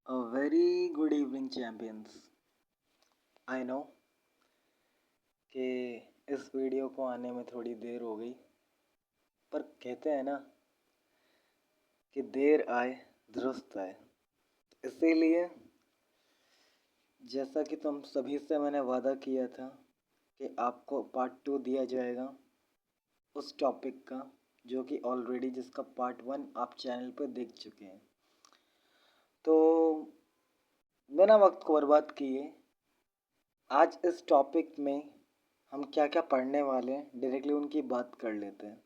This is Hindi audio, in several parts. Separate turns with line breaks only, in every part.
A very good evening, champions. I know कि इस वीडियो को आने में थोड़ी देर हो गई, पर कहते हैं ना कि देर आए दुरुस्त आए। इसीलिए जैसा कि तुम सभी से मैंने वादा किया था कि आपको पार्ट 2 दिया जाएगा उस टॉपिक का, जो कि ऑलरेडी जिसका पार्ट 1 आप चैनल पर देख चुके हैं। तो बिना वक्त को बर्बाद किए आज इस टॉपिक में हम क्या क्या पढ़ने वाले हैं डायरेक्टली उनकी बात कर लेते हैं।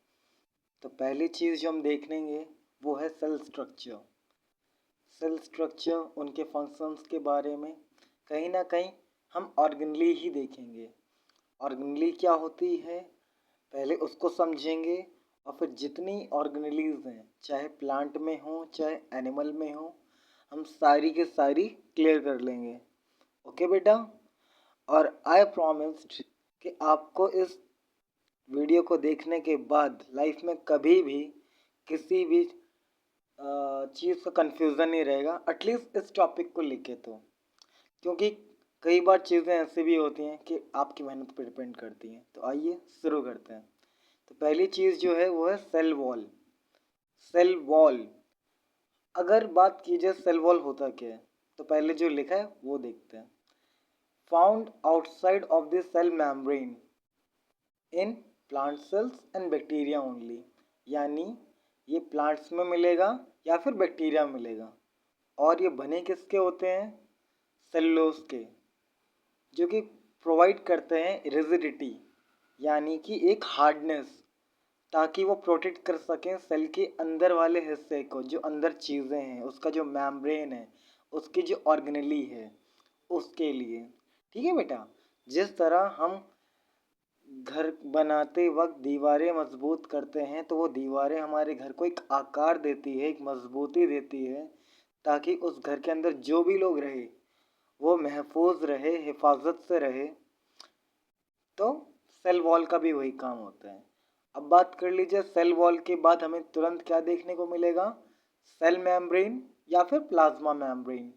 तो पहली चीज़ जो हम देखेंगे वो है सेल स्ट्रक्चर। सेल स्ट्रक्चर, उनके फंक्शंस के बारे में कहीं ना कहीं हम ऑर्गेनली ही देखेंगे। ऑर्गेनली क्या होती है पहले उसको समझेंगे, और फिर जितनी ऑर्गेनलीज हैं चाहे प्लांट में हो चाहे एनिमल में हो, हम सारी के सारी क्लियर कर लेंगे। ओके बेटा। और आई प्रॉमिस्ड कि आपको इस वीडियो को देखने के बाद लाइफ में कभी भी किसी भी चीज़ का कंफ्यूजन नहीं रहेगा, एटलीस्ट इस टॉपिक को लेके। तो क्योंकि कई बार चीज़ें ऐसी भी होती हैं कि आपकी मेहनत पर डिपेंड करती हैं। तो आइए शुरू करते हैं। तो पहली चीज़ जो है वो है सेल वॉल। सेल वॉल, अगर बात की जाए सेल वॉल होता क्या है, तो पहले जो लिखा है वो देखते हैं। Found outside of the cell membrane in plant cells and bacteria only, यानी ये प्लांट्स में मिलेगा या फिर बैक्टीरिया में मिलेगा। और ये बने किसके होते हैं? सेलुलोज के, जो कि प्रोवाइड करते हैं रिजिडिटी, यानी कि एक हार्डनेस, ताकि वो प्रोटेक्ट कर सकें सेल के अंदर वाले हिस्से को, जो अंदर चीज़ें हैं उसका जो मेम्ब्रेन है, उसकी जो ऑर्गेनली है उसके लिए। ठीक है बेटा। जिस तरह हम घर बनाते वक्त दीवारें मजबूत करते हैं, तो वो दीवारें हमारे घर को एक आकार देती है, एक मजबूती देती है, ताकि उस घर के अंदर जो भी लोग रहे वो महफूज रहे, हिफाजत से रहे। तो सेल वॉल का भी वही काम होता है। अब बात कर लीजिए सेल वॉल के बाद हमें तुरंत क्या देखने को मिलेगा? सेल मेम्ब्रेन या फिर प्लाज्मा मेम्ब्रेन।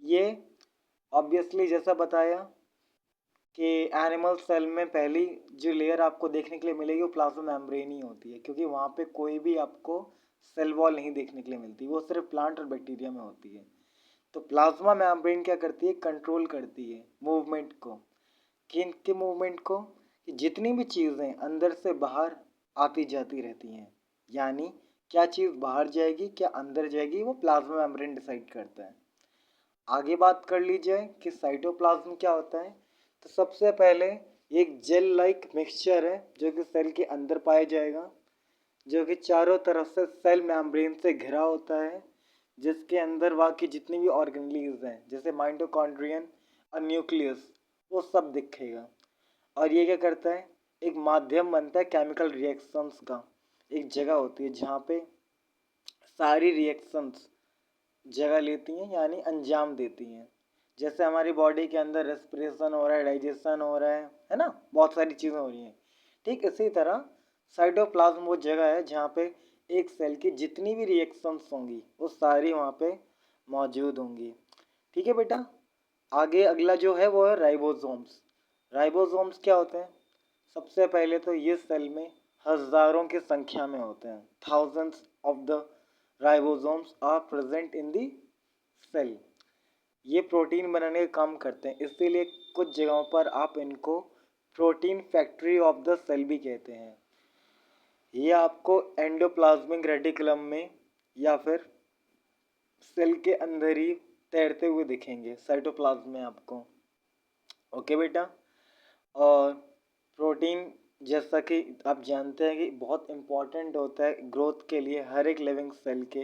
ये ऑब्वियसली जैसा बताया कि एनिमल सेल में पहली जो लेयर आपको देखने के लिए मिलेगी वो प्लाज्मा मेम्ब्रेन ही होती है, क्योंकि वहाँ पे कोई भी आपको सेल वॉल नहीं देखने के लिए मिलती, वो सिर्फ प्लांट और बैक्टीरिया में होती है। तो प्लाज्मा मेम्ब्रेन क्या करती है? कंट्रोल करती है मूवमेंट को। किन के मूवमेंट को? कि जितनी भी चीज़ें अंदर से बाहर आती जाती रहती हैं, यानी क्या चीज़ बाहर जाएगी क्या अंदर जाएगी, वो प्लाज्मा मेम्ब्रेन डिसाइड करता है। आगे बात कर ली जाए कि साइटोप्लाज्म क्या होता है, तो सबसे पहले एक जेल लाइक मिक्सचर है जो कि सेल के अंदर पाया जाएगा, जो कि चारों तरफ से सेल मेम्ब्रेन से घिरा होता है, जिसके अंदर वहाँ की जितनी भी ऑर्गेनलीज हैं जैसे माइटोकॉन्ड्रियन और न्यूक्लियस, वो सब दिखेगा। और ये क्या करता है? एक माध्यम बनता है केमिकल रिएक्शंस का। एक जगह होती है जहाँ पे सारी रिएक्शंस जगह लेती हैं, यानी अंजाम देती हैं। जैसे हमारी बॉडी के अंदर रेस्पिरेशन हो रहा है, डाइजेशन हो रहा है ना, बहुत सारी चीज़ें हो रही हैं। ठीक इसी तरह साइटोप्लाज्म वो जगह है जहाँ पे एक सेल की जितनी भी रिएक्शंस होंगी वो सारी वहाँ पे मौजूद होंगी। ठीक है बेटा। आगे अगला जो है वो है राइबोसोम्स। राइबोसोम्स क्या होते हैं? सबसे पहले तो ये सेल में हजारों की संख्या में होते हैं। Thousands of the ribosomes are present in the cell. ये प्रोटीन बनाने का काम करते हैं, इसीलिए कुछ जगहों पर आप इनको protein factory of the cell भी कहते हैं। ये आपको एंडोप्लाज्मिक रेटिकुलम में या फिर सेल के अंदर ही तैरते हुए दिखेंगे, साइटोप्लाज्म में आपको। ओके बेटा। और प्रोटीन जैसा कि आप जानते हैं कि बहुत इम्पॉर्टेंट होता है ग्रोथ के लिए हर एक लिविंग सेल के,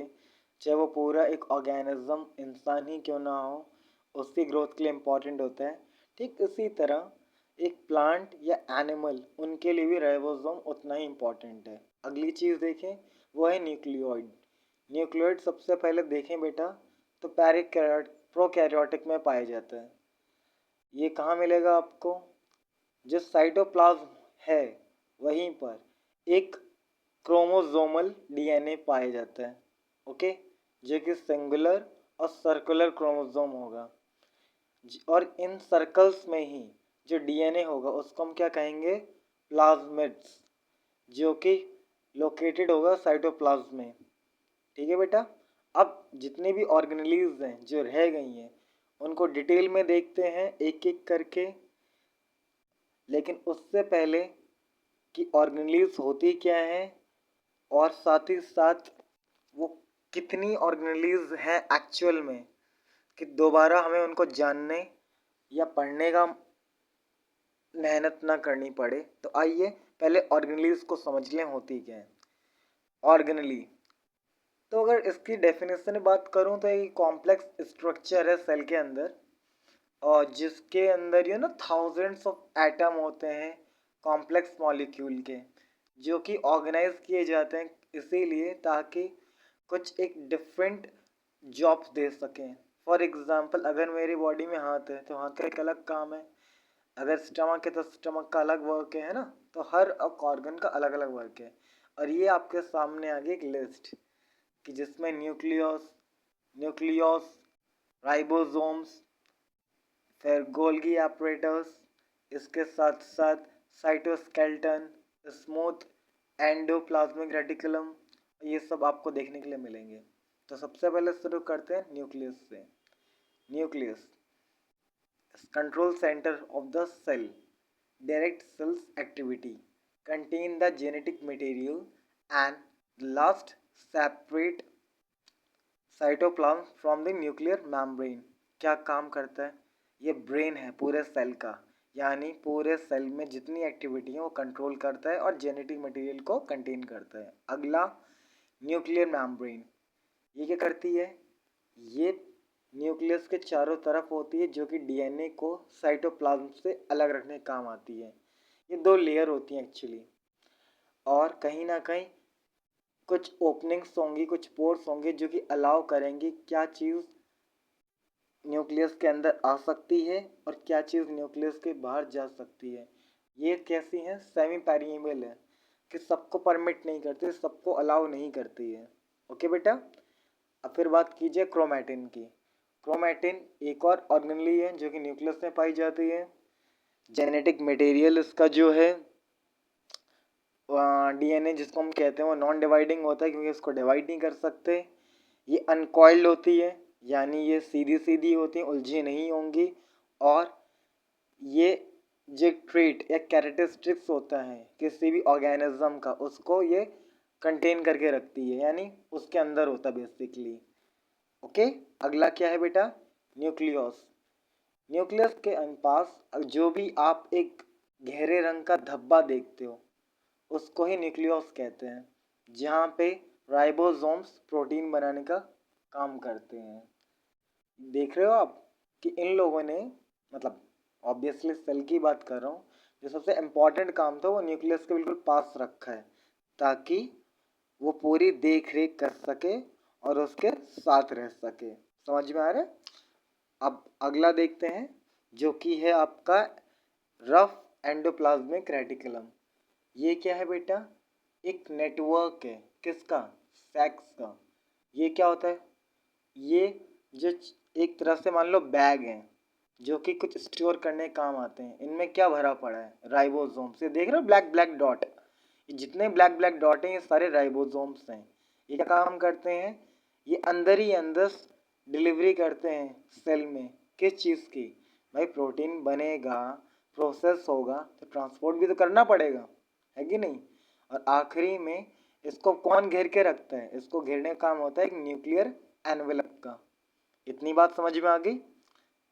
चाहे वो पूरा एक ऑर्गेनिज्म इंसान ही क्यों ना हो, उसकी ग्रोथ के लिए इम्पॉर्टेंट होता है। ठीक इसी तरह एक प्लांट या एनिमल, उनके लिए भी राइबोसोम उतना ही इम्पॉर्टेंट है। अगली चीज़ देखें वो है न्यूक्लियोइड। न्यूक्लियोइड सबसे पहले देखें बेटा तो प्रोकैरियोटिक में पाया जाता है। ये कहाँ मिलेगा आपको? जो साइटोप्लाज्म है वहीं पर एक क्रोमोसोमल डीएनए पाया जाता है। ओके, जो कि सिंगुलर और सर्कुलर क्रोमोसोम होगा। और इन सर्कल्स में ही जो डीएनए होगा उसको हम क्या कहेंगे, प्लाज्मिड्स, जो कि लोकेटेड होगा साइटोप्लाज्म में। ठीक है बेटा। अब जितने भी ऑर्गेनेलीज हैं जो रह गई हैं उनको डिटेल में देखते हैं एक एक करके, लेकिन उससे पहले कि ऑर्गेनेलीज होती क्या है और साथ ही साथ वो कितनी ऑर्गेनेलीज हैं एक्चुअल में, कि दोबारा हमें उनको जानने या पढ़ने का मेहनत ना करनी पड़े, तो आइए पहले ऑर्गेनेलीज को समझ लें होती क्या है। ऑर्गेनेली, तो अगर इसकी डेफिनेशन में बात करूं तो एक कॉम्प्लेक्स स्ट्रक्चर है सेल के अंदर, और जिसके अंदर you know thousands of atom होते हैं कॉम्प्लेक्स मॉलिक्यूल के, जो कि ऑर्गेनाइज किए जाते हैं इसीलिए ताकि कुछ एक डिफरेंट जॉब्स दे सकें। फॉर एग्जांपल, अगर मेरी बॉडी में हाथ है तो हाथ का एक अलग काम है, अगर स्टमक है तो स्टमक का अलग वर्क है ना। तो हर ऑर्गन का अलग अलग वर्क है। और ये आपके सामने आ गई एक लिस्ट कि जिसमें न्यूक्लियस, राइबोसोम्स, फिर गोल्गी एपरेटस, इसके साथ साथ साइटोस्केल्टन, स्मूथ एंडोप्लाज्मिक रेटिकुलम, ये सब आपको देखने के लिए मिलेंगे। तो सबसे पहले शुरू करते हैं न्यूक्लियस से। Nucleus control center of the cell, direct cell's activity, contain the genetic material and last separate cytoplasm from the nuclear membrane। क्या काम करता है? ये ब्रेन है पूरे सेल का, यानी पूरे सेल में जितनी एक्टिविटी है वो कंट्रोल करता है और जेनेटिक मटेरियल को कंटेन करता है। अगला न्यूक्लियर मेम्ब्रेन, ये क्या करती है? ये न्यूक्लियस के चारों तरफ होती है जो कि डीएनए को साइटोप्लाज्म से अलग रखने का काम आती है। ये दो लेयर होती हैं एक्चुअली, और कहीं ना कहीं कुछ ओपनिंग्स होंगी, कुछ पोर्स होंगे जो कि अलाउ करेंगे क्या चीज़ न्यूक्लियस के अंदर आ सकती है और क्या चीज़ न्यूक्लियस के बाहर जा सकती है। ये कैसी है? सेमी पेरिएबल है, कि सबको परमिट नहीं करती, सबको अलाउ नहीं करती है। ओके बेटा। अब फिर बात कीजिए क्रोमैटिन की। क्रोमैटिन एक और ऑर्गेनेली है जो कि न्यूक्लियस में पाई जाती है। जेनेटिक मटेरियल इसका जो है डीएनए जिसको हम कहते हैं वो नॉन डिवाइडिंग होता है क्योंकि इसको डिवाइड नहीं कर सकते। ये अनकॉइल्ड होती है, यानी ये सीधी सीधी होती है, उलझी नहीं होंगी। और ये जो ट्रेट या कैरेक्टरिस्टिक्स होता है किसी भी ऑर्गेनिज्म का, उसको ये कंटेन करके रखती है, यानी उसके अंदर होता है बेसिकली। ओके। अगला क्या है बेटा? न्यूक्लियस। न्यूक्लियस के पास जो भी आप एक गहरे रंग का धब्बा देखते हो उसको ही न्यूक्लियस कहते हैं, जहाँ पे राइबोसोम्स प्रोटीन बनाने का काम करते हैं। देख रहे हो आप कि इन लोगों ने, मतलब ऑब्वियसली सेल की बात कर रहा हूँ, जो सबसे इम्पॉर्टेंट काम था वो न्यूक्लियस के बिल्कुल पास रखा है ताकि वो पूरी देख रेख कर सके और उसके साथ रह सके। समझ में आ रहा है? अब अगला देखते हैं जो कि है आपका रफ एंडोप्लाज्मिक रेटिकुलम। ये क्या है बेटा? एक नेटवर्क है, किसका? सेक्स का। ये क्या होता है? ये जो एक तरह से मान लो बैग हैं जो कि कुछ स्टोर करने काम आते हैं। इनमें क्या भरा पड़ा है? राइबोसोम से। देख रहे हो ब्लैक ब्लैक डॉट? ये जितने ब्लैक ब्लैक डॉट हैं ये सारे राइबोसोम्स हैं। ये क्या काम करते हैं? ये अंदर ही अंदर डिलीवरी करते हैं सेल में। किस चीज़ की? भाई प्रोटीन बनेगा, प्रोसेस होगा तो ट्रांसपोर्ट भी तो करना पड़ेगा, है कि नहीं? और आखिरी में इसको कौन घेर के रखता है? इसको घेरने का काम होता है एक न्यूक्लियर एनवेलप का। इतनी बात समझ में आ गई?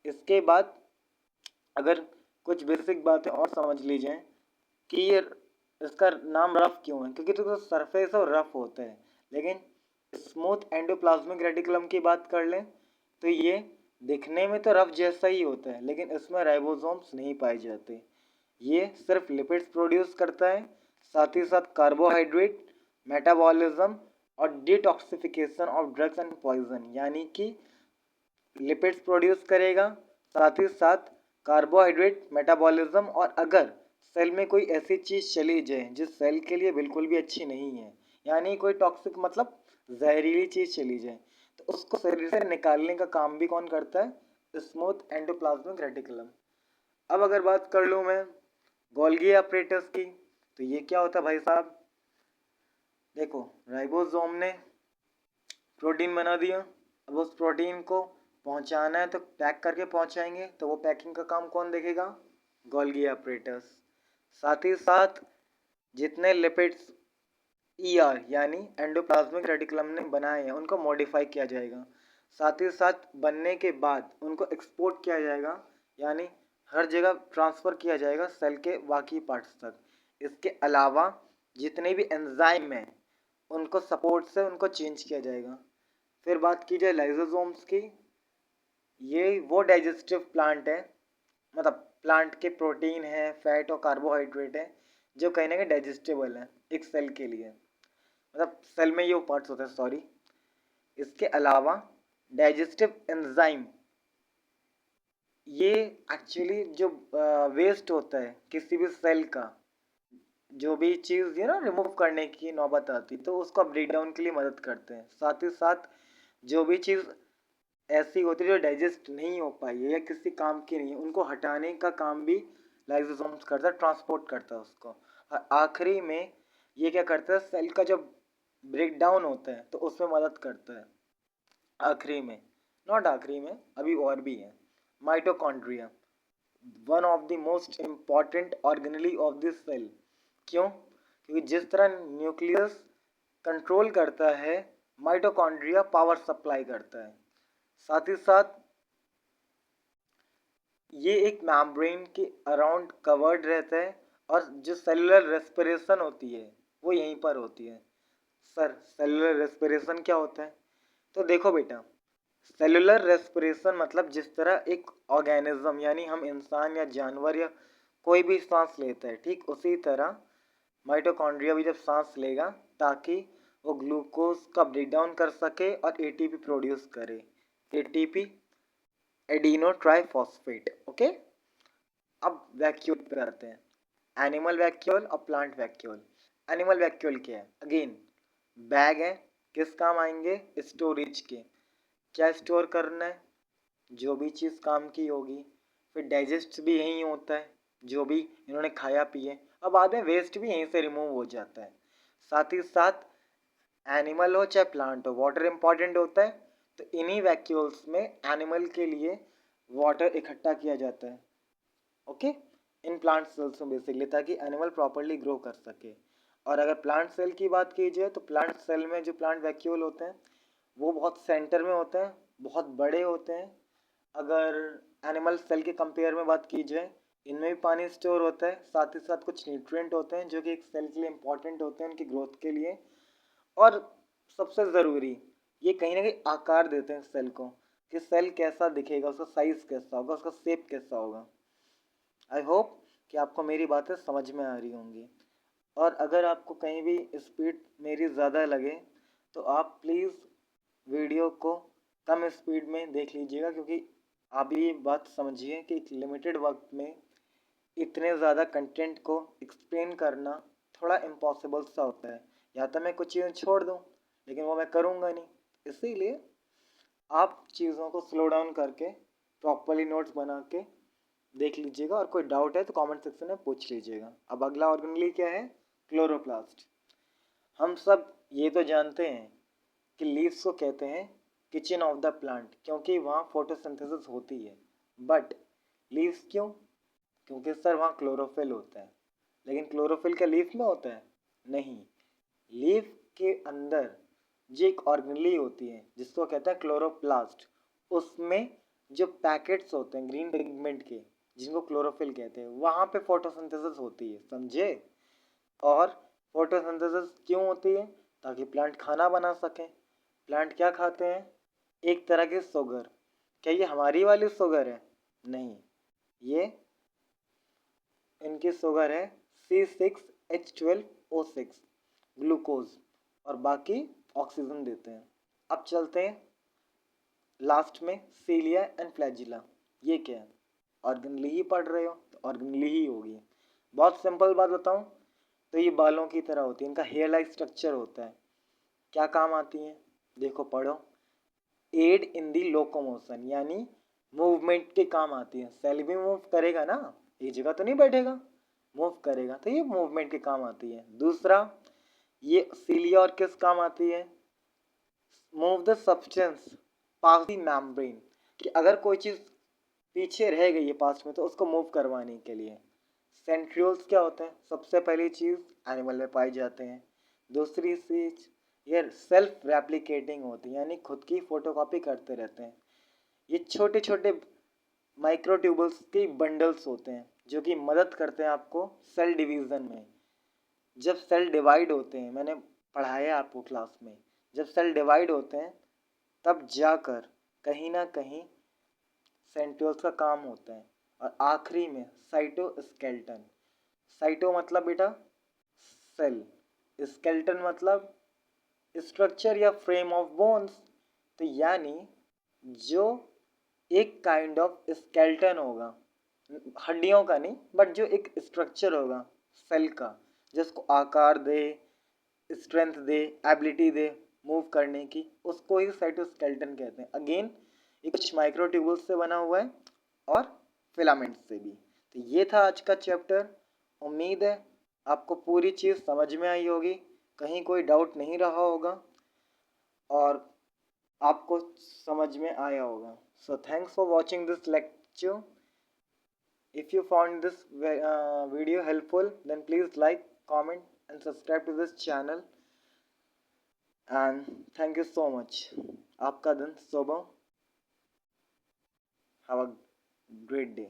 इसके बाद अगर कुछ बेसिक बातें और समझ ली जाएं कि ये इसका नाम रफ क्यों है, क्योंकि तो सरफेस और रफ होता है। लेकिन स्मूथ एंडोप्लाज्मिक रेटिकुलम की बात कर लें तो ये दिखने में तो रफ जैसा ही होता है, लेकिन इसमें राइबोसोम्स नहीं पाए जाते। ये सिर्फ लिपिड्स प्रोड्यूस करता है, साथ ही साथ कार्बोहाइड्रेट, मेटाबॉलिज्म और detoxification of drugs and poison, यानी कि लिपिड्स प्रोड्यूस करेगा, साथ ही साथ कार्बोहाइड्रेट, मेटाबॉलिज्म, और अगर सेल में कोई ऐसी चीज़ चली जाए जो सेल के लिए बिल्कुल भी अच्छी नहीं है, यानी कोई टॉक्सिक मतलब जहरीली चीज़ चली जाए, तो उसको शरीर से निकालने का काम भी कौन करता है? Smooth endoplasmic reticulum. अब अगर बात कर लूँ मैं गोल्गी अपरेटस की, तो ये क्या होता है भाई साहब? देखो, राइबोसोम ने प्रोटीन बना दिया, अब उस प्रोटीन को पहुंचाना है तो पैक करके पहुंचाएंगे, तो वो पैकिंग का काम कौन देखेगा? Golgi apparatus. साथ ही साथ जितने लिपिड्स ईआर यानी एंडोप्लाज्मिक रेटिकुलम ने बनाए हैं उनको मॉडिफाई किया जाएगा। साथ ही साथ बनने के बाद उनको एक्सपोर्ट किया जाएगा, यानी हर जगह ट्रांसफ़र किया जाएगा सेल के बाकी पार्ट्स तक। इसके अलावा जितने भी एंजाइम हैं उनको सपोर्ट से उनको चेंज किया जाएगा। फिर बात की जाए लाइसोसोम्स की, ये वो डाइजेस्टिव प्लांट है, मतलब प्लांट के प्रोटीन है, फैट और कार्बोहाइड्रेट है जो कहीं ना कहीं डाइजेस्टेबल है एक सेल के लिए, मतलब सेल में ये वो पार्ट्स होते हैं, सॉरी। इसके अलावा डाइजेस्टिव एंजाइम, ये एक्चुअली जो वेस्ट होता है किसी भी सेल का, जो भी चीज़ रिमूव करने की नौबत आती तो उसको ब्रेक डाउन के लिए मदद करते हैं। साथ ही साथ जो भी चीज़ ऐसी होती है जो डाइजेस्ट नहीं हो पाई है या किसी काम की नहीं है, उनको हटाने का काम भी लाइसोसोम्स करता है, ट्रांसपोर्ट करता है उसको। और आखिरी में ये क्या करता है, सेल का जब ब्रेक डाउन होता है तो उसमें मदद करता है। आखिरी में, नॉट आखिरी में, अभी और भी है mitochondria, one of the most important organelle of this cell. क्यों? क्योंकि जिस तरह न्यूक्लियस कंट्रोल करता है, माइटोकॉन्ड्रिया पावर सप्लाई करता है। साथ ही साथ ये एक मेम्ब्रेन के अराउंड कवर्ड रहता है और जो सेलुलर रेस्पिरेशन होती है वो यहीं पर होती है। सर, सेलुलर रेस्पिरेशन क्या होता है? तो देखो बेटा, सेलुलर रेस्पिरेशन मतलब जिस तरह एक ऑर्गेनिज्म यानी हम इंसान या जानवर या कोई भी सांस लेता है, ठीक उसी तरह माइटोकॉन्ड्रिया भी जब सांस लेगा ताकि वो ग्लूकोज का ब्रेक डाउन कर सके और एटीपी प्रोड्यूस करे। ATP adeno triphosphate. ओके, अब वैक्यूल पे आते हैं, एनिमल वैक्यूल और प्लांट वैक्यूल। एनिमल वैक्यूल क्या है? अगेन बैग है, किस काम आएंगे? स्टोरेज के। क्या स्टोर करना है? जो भी चीज़ काम की होगी। फिर डाइजेस्ट भी यहीं होता है, जो भी इन्होंने खाया पिए, और बाद में वेस्ट भी यहीं से रिमूव हो जाता है। साथ ही साथ एनिमल हो चाहे प्लांट हो, वाटर इम्पॉर्टेंट होता है, तो इन्हीं वैक्यूल्स में एनिमल के लिए वाटर इकट्ठा किया जाता है। ओके, इन प्लांट सेल्स में बेसिकली, ताकि एनिमल प्रॉपरली ग्रो कर सके। और अगर प्लांट सेल की बात की जाए तो प्लांट सेल में जो प्लांट वैक्यूल होते हैं वो बहुत सेंटर में होते हैं, बहुत बड़े होते हैं। अगर एनिमल सेल के कंपेयर में बात की जाए, इनमें भी पानी स्टोर होता है, साथ ही साथ कुछ न्यूट्रिएंट होते हैं जो कि एक सेल के लिए इंपॉर्टेंट होते हैं उनकी ग्रोथ के लिए। और सबसे ज़रूरी, ये कहीं ना कहीं आकार देते हैं सेल को, कि सेल कैसा दिखेगा, उसका साइज कैसा होगा, उसका शेप कैसा होगा। आई होप कि आपको मेरी बातें समझ में आ रही होंगी। और अगर आपको कहीं भी स्पीड मेरी ज़्यादा लगे तो आप प्लीज़ वीडियो को कम स्पीड में देख लीजिएगा, क्योंकि आप ये बात समझिए कि एक लिमिटेड वक्त में इतने ज़्यादा कंटेंट को एक्सप्लेन करना थोड़ा इम्पॉसिबल सा होता है। या तो मैं कुछ चीज़ें छोड़ दूँ, लेकिन वो मैं करूँगा नहीं। इसीलिए आप चीज़ों को स्लो डाउन करके प्रॉपरली नोट्स बना के देख लीजिएगा, और कोई डाउट है तो कमेंट सेक्शन में पूछ लीजिएगा। अब अगला ऑर्गेनेली क्या है? क्लोरोप्लास्ट। हम सब ये तो जानते हैं कि लीव्स को कहते हैं किचन ऑफ द प्लांट, क्योंकि वहाँ फोटोसिंथेसिस होती है। बट लीव्स क्यों? क्योंकि सर वहाँ क्लोरोफिल होता है। लेकिन क्लोरोफिल क्या लीफ में होता है? नहीं, लीफ के अंदर जो एक ऑर्गेनेली होती है जिसको कहते हैं क्लोरोप्लास्ट, उसमें जो पैकेट्स होते हैं ग्रीन पिगमेंट के जिनको क्लोरोफिल कहते हैं, वहाँ पे फोटोसिंथेसिस होती है, समझे? और फोटोसिंथेसिस क्यों होती है? ताकि प्लांट खाना बना सकें। प्लांट क्या खाते हैं? एक तरह की शुगर। क्या ये हमारी वाली शुगर है? नहीं, ये इनकी शुगर है C6H12O6 ग्लूकोज, और बाकी ऑक्सीजन देते हैं। अब चलते हैं लास्ट में, सीलिया एंड फ्लैजिला। ये क्या है? ऑर्गेनेली ही पढ़ रहे हो तो ऑर्गेनेली ही होगी। बहुत सिंपल बात बताऊं तो ये बालों की तरह होती है, इनका हेयर लाइक स्ट्रक्चर होता है। क्या काम आती हैं? देखो, पढ़ो। एड इन दी लोकोमोशन, यानी मूवमेंट के काम आती है। सेल भी मूव करेगा ना, एक जगह तो नहीं बैठेगा, मूव करेगा, तो ये मूवमेंट के काम आती है। दूसरा, ये सीलिया और किस काम आती है, move the substance pass the membrane, कि अगर कोई चीज़ पीछे रह गई है पास्ट में तो उसको मूव करवाने के लिए। सेंट्रियोल्स क्या होते हैं, सबसे पहली चीज़ एनिमल में पाई जाते हैं। दूसरी चीज ये सेल्फ रेप्लिकेटिंग होती है, यानी खुद की फोटोकॉपी करते रहते हैं। ये छोटे छोटे माइक्रोट्यूबल्स के बंडल्स होते हैं जो कि मदद करते हैं आपको सेल डिवीज़न में। जब सेल डिवाइड होते हैं, मैंने पढ़ाया आपको क्लास में, जब सेल डिवाइड होते हैं तब जाकर कहीं ना कहीं सेंट्रियोल्स का काम होता है। और आखिरी में साइटोस्केलेटन। साइटो मतलब बेटा सेल, स्केलेटन मतलब स्ट्रक्चर या फ्रेम ऑफ बोन्स। तो यानी जो एक काइंड ऑफ स्केलेटन होगा, हड्डियों का नहीं बट जो एक स्ट्रक्चर होगा सेल का, जिसको आकार दे, स्ट्रेंथ दे, एबिलिटी दे मूव करने की, उसको ही साइटोस्केलेटन कहते हैं। अगेन ये कुछ माइक्रोट्यूबुल्स से बना हुआ है और फिलामेंट्स से भी। तो ये था आज का चैप्टर। उम्मीद है आपको पूरी चीज़ समझ में आई होगी, कहीं कोई डाउट नहीं रहा होगा और आपको समझ में आया होगा। So thanks for watching this lecture. If you found this video helpful, then please like, comment and subscribe to this channel. And thank you so much. आपका दिन शुभ हो. Have a great day.